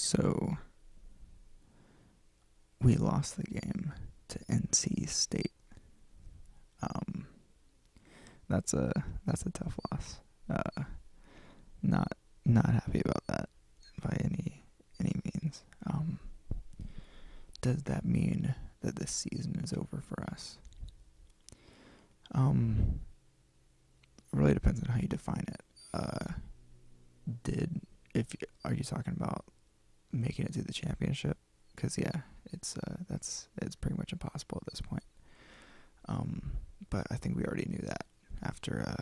So we lost the game to NC State. Um, that's a tough loss. Not not happy about that by any means. Does that mean that this season is over for us? It really depends on how you define it. Did if Are you talking about making it to the championship? Because yeah, it's pretty much impossible at this point. But I think we already knew that after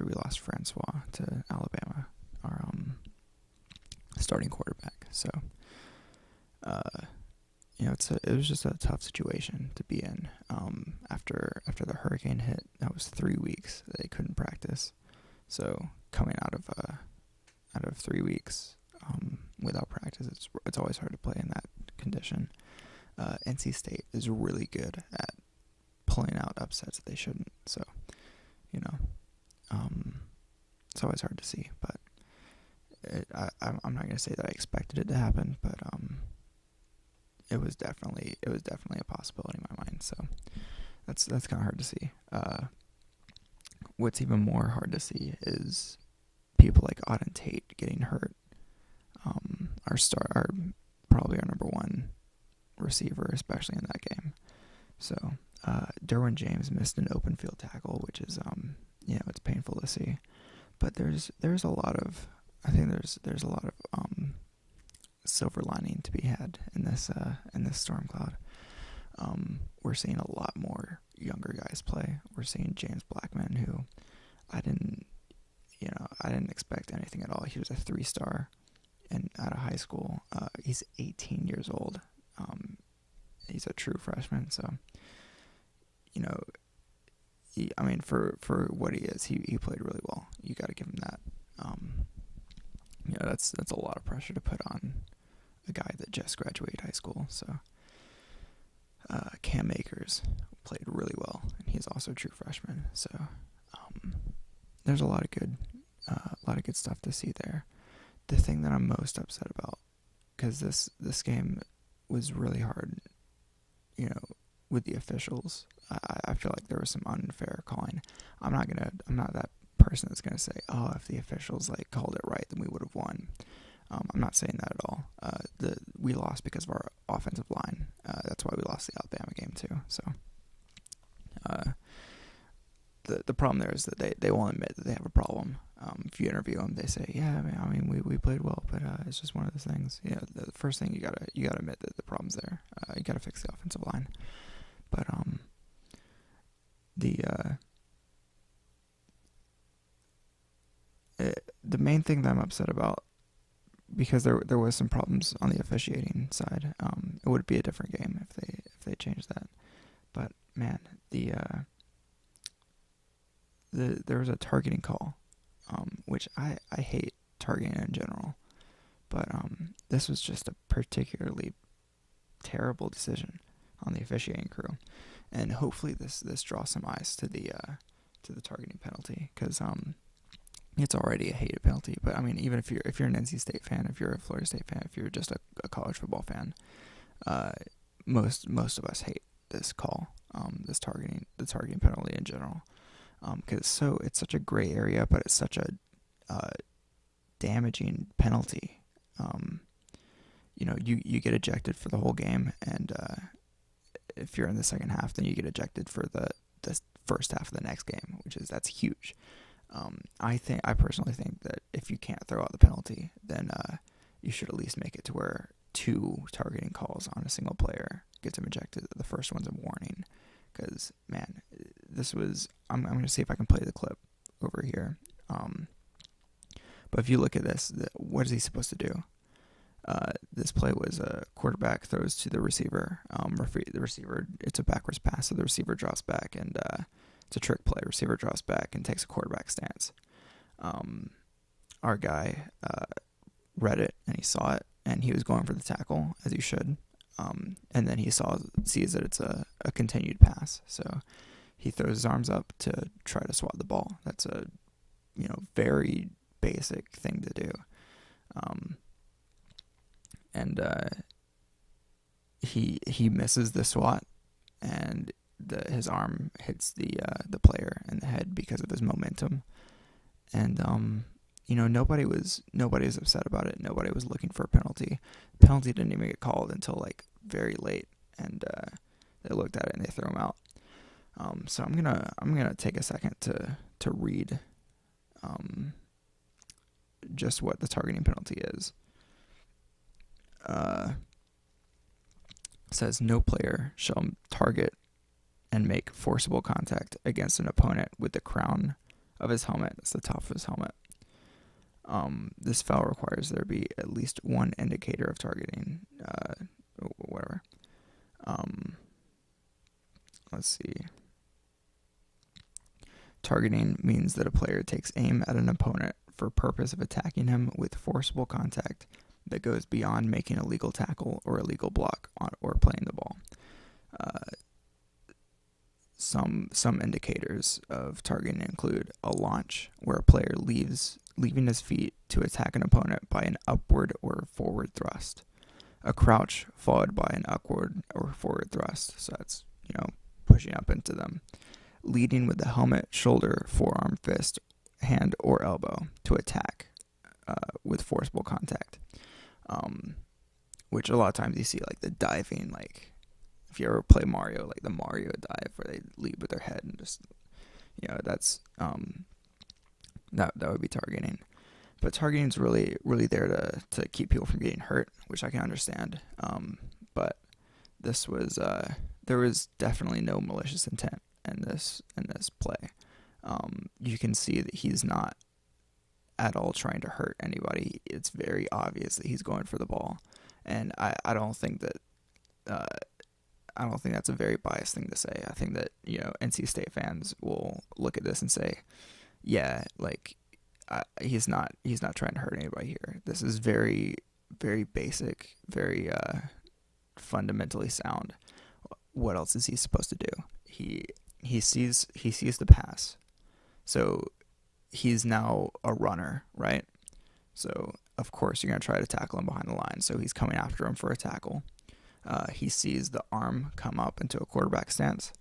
we lost Francois to Alabama, our starting quarterback. So it was just a tough situation to be in. After the hurricane hit, that was 3 weeks that they couldn't practice. So coming out of 3 weeks without practice, it's always hard to play in that condition. NC State is really good at pulling out upsets that they shouldn't. So, it's always hard to see. But I'm not gonna say that I expected it to happen, but it was definitely a possibility in my mind. So that's kind of hard to see. What's even more hard to see is people like Auden Tate getting hurt. Probably our number one receiver, especially in that game. So Derwin James missed an open field tackle, which is it's painful to see. But there's a lot of silver lining to be had in this storm cloud. We're seeing a lot more younger guys play. We're seeing James Blackman, who I didn't expect anything at all. He was a 3-star and out of high school. He's 18 years old. He's a true freshman. So, for what he is, he played really well. You got to give him that. That's a lot of pressure to put on a guy that just graduated high school. So, Cam Akers played really well, and he's also a true freshman. So, there's a lot of good stuff to see there. The thing that I'm most upset about, because this game was really hard, with the officials. I feel like there was some unfair calling. I'm not that person that's gonna say, oh, if the officials called it right, then we would have won. I'm not saying that at all. We lost because of our offensive line. That's why we lost the Alabama game too. So, the problem there is that they won't admit that they have a problem. If you interview them, they say, yeah, we played well, but it's just one of those things. The first thing you gotta admit that the problem's there. You gotta fix the offensive line. But the main thing that I'm upset about, because there was some problems on the officiating side. It would be a different game if they changed that. But man, there was a targeting call, which I hate targeting in general. But this was just a particularly terrible decision on the officiating crew, and hopefully this draws some eyes to the targeting penalty, because it's already a hated penalty. But even if you're an NC State fan, if you're a Florida State fan, if you're just a college football fan, most of us hate this call, the targeting penalty in general, because it's such a gray area, but it's such a damaging penalty. You get ejected for the whole game, and if you're in the second half, then you get ejected for the first half of the next game, that's huge. I personally think that if you can't throw out the penalty, then you should at least make it to where 2 targeting calls on a single player gets him ejected. The first one's a warning, because man, I'm going to see if I can play the clip over here. But if you look at this, what is he supposed to do? This play was a quarterback throws to the receiver. The receiver, it's a backwards pass, so the receiver drops back, and it's a trick play. Receiver drops back and takes a quarterback stance. Our guy read it, and he saw it, and he was going for the tackle, as he should. And then he sees that it's a continued pass, so he throws his arms up to try to swat the ball. That's a very basic thing to do. and he misses the swat, and his arm hits the player in the head because of his momentum. And nobody was upset about it. Nobody was looking for a penalty. The penalty didn't even get called until like very late, and they looked at it and they threw him out. So I'm gonna take a second to read just what the targeting penalty is. It says no player shall target and make forcible contact against an opponent with the crown of his helmet. That's the top of his helmet. This foul requires there be at least one indicator of targeting. Whatever. Let's see. Targeting means that a player takes aim at an opponent for purpose of attacking him with forcible contact that goes beyond making a legal tackle or a legal block or playing the ball. Some indicators of targeting include a launch, where a player leaving his feet to attack an opponent by an upward or forward thrust. A crouch followed by an upward or forward thrust. So that's, pushing up into them. Leading with the helmet, shoulder, forearm, fist, hand, or elbow to attack with forcible contact. Which a lot of times you see like the diving, like if you ever play Mario, like the Mario dive where they lead with their head and just, that's that would be targeting. But targeting is really there to keep people from getting hurt, which I can understand. But this was there was definitely no malicious intent in this play. You can see that he's not at all trying to hurt anybody. It's very obvious that he's going for the ball, and I don't think that's a very biased thing to say. I think that NC State fans will look at this and say, yeah, like he's not trying to hurt anybody here. This is very, very basic, very fundamentally sound. What else is he supposed to do? He sees the pass, so he's now a runner, right? So of course you're gonna try to tackle him behind the line. So he's coming after him for a tackle. He sees the arm come up into a quarterback stance.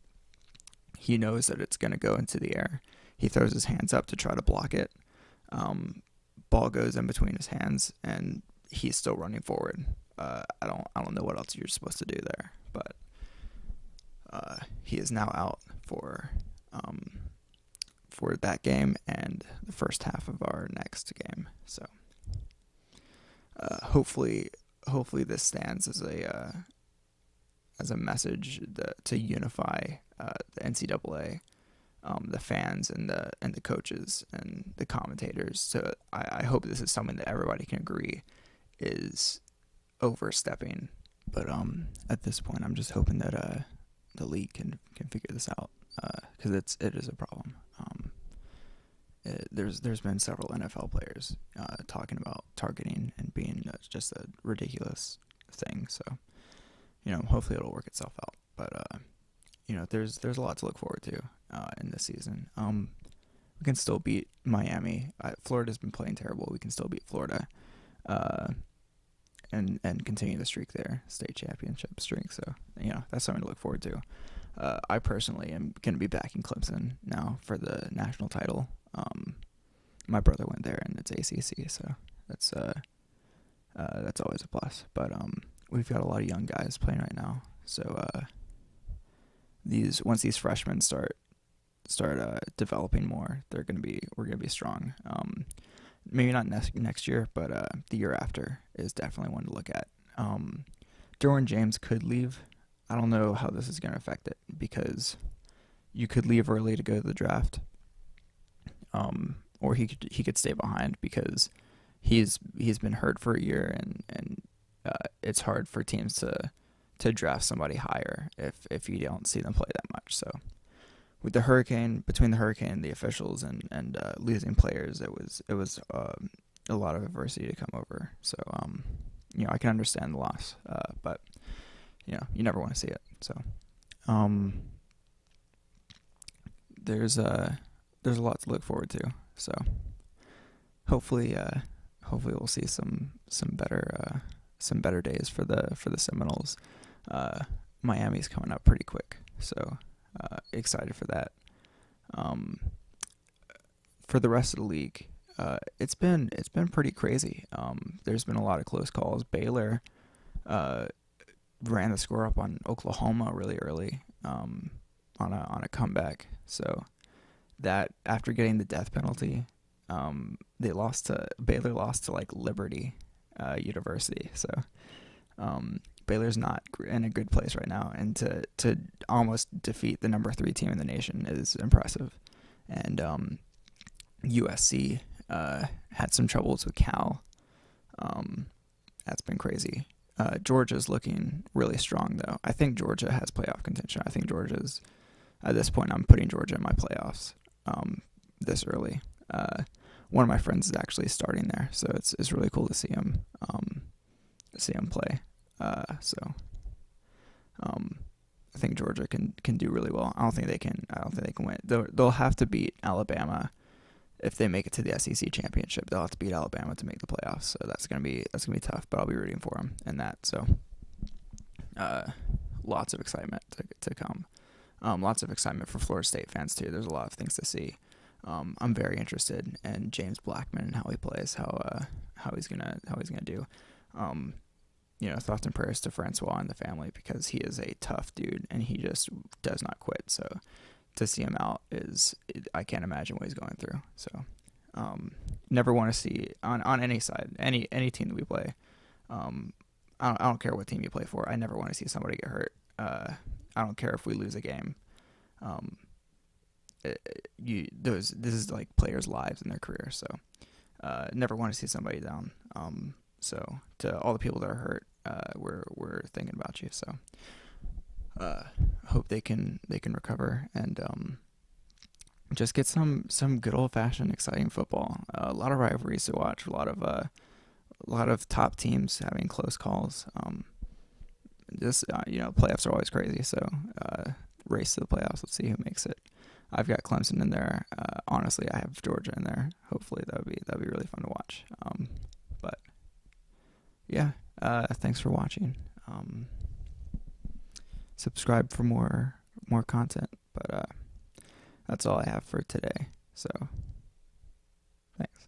He knows that it's gonna go into the air. He throws his hands up to try to block it. Ball goes in between his hands, and he's still running forward. I don't know what else you're supposed to do there, but he is now out for that game and the first half of our next game. So hopefully this stands as a message to unify the NCAA, the fans and the coaches and the commentators. So I hope this is something that everybody can agree is overstepping. But at this point, I'm just hoping that the league can figure this out, because it is a problem. There's been several NFL players talking about targeting and being just a ridiculous thing. So hopefully it'll work itself out. But there's a lot to look forward to in this season. We can still beat Miami. Florida's been playing terrible. We can still beat Florida, and continue the streak there, state championship streak. So that's something to look forward to. I personally am going to be backing Clemson now for the national title. My brother went there, and it's ACC, so that's always a plus. But we've got a lot of young guys playing right now, so once these freshmen start developing more, we're gonna be strong. Maybe not next year, but the year after is definitely one to look at. Derwin James could leave. I don't know how this is going to affect it, because you could leave early to go to the draft, or he could stay behind because he's been hurt for a year, and it's hard for teams to draft somebody higher if you don't see them play that much. So with the hurricane, the officials and losing players, it was a lot of adversity to come over. So I can understand the loss, but you never want to see it. So there's a lot to look forward to. So hopefully we'll see some better some better days for the Seminoles. Miami's coming up pretty quick, so excited for that. Um, for the rest of the league, it's been pretty crazy. There's been a lot of close calls. Baylor uh, ran the score up on Oklahoma really early on a comeback. So that after getting the death penalty, Baylor lost to like Liberty University. So Baylor's not in a good place right now, and to almost defeat the number 3 team in the nation is impressive. And USC had some troubles with Cal. That's been crazy. Georgia's looking really strong, though. I think Georgia has playoff contention. I think Georgia's, at this point, I'm putting Georgia in my playoffs this early. One of my friends is actually starting there, so it's really cool to see him play. I think Georgia can do really well. I don't think they can win. They'll have to beat Alabama if they make it to the SEC championship. They'll have to beat Alabama to make the playoffs. So that's gonna be tough. But I'll be rooting for them in that. So lots of excitement to come. Lots of excitement for Florida State fans too. There's a lot of things to see. I'm very interested in James Blackman and how he plays, how he's gonna do. Thoughts and prayers to Francois and the family, because he is a tough dude and he just does not quit. So to see him out I can't imagine what he's going through. So never want to see on any side, any team that we play. I don't care what team you play for. I never want to see somebody get hurt. I don't care if we lose a game. This is like players' lives in their career. So never want to see somebody down. So to all the people that are hurt, we're thinking about you. So hope they can recover and just get some good old fashioned exciting football. A lot of rivalries to watch. A lot of top teams having close calls. Playoffs are always crazy. So race to the playoffs. Let's see who makes it. I've got Clemson in there. Honestly, I have Georgia in there. Hopefully that'd be really fun to watch. But yeah, thanks for watching. Subscribe for more content. But that's all I have for today. So thanks.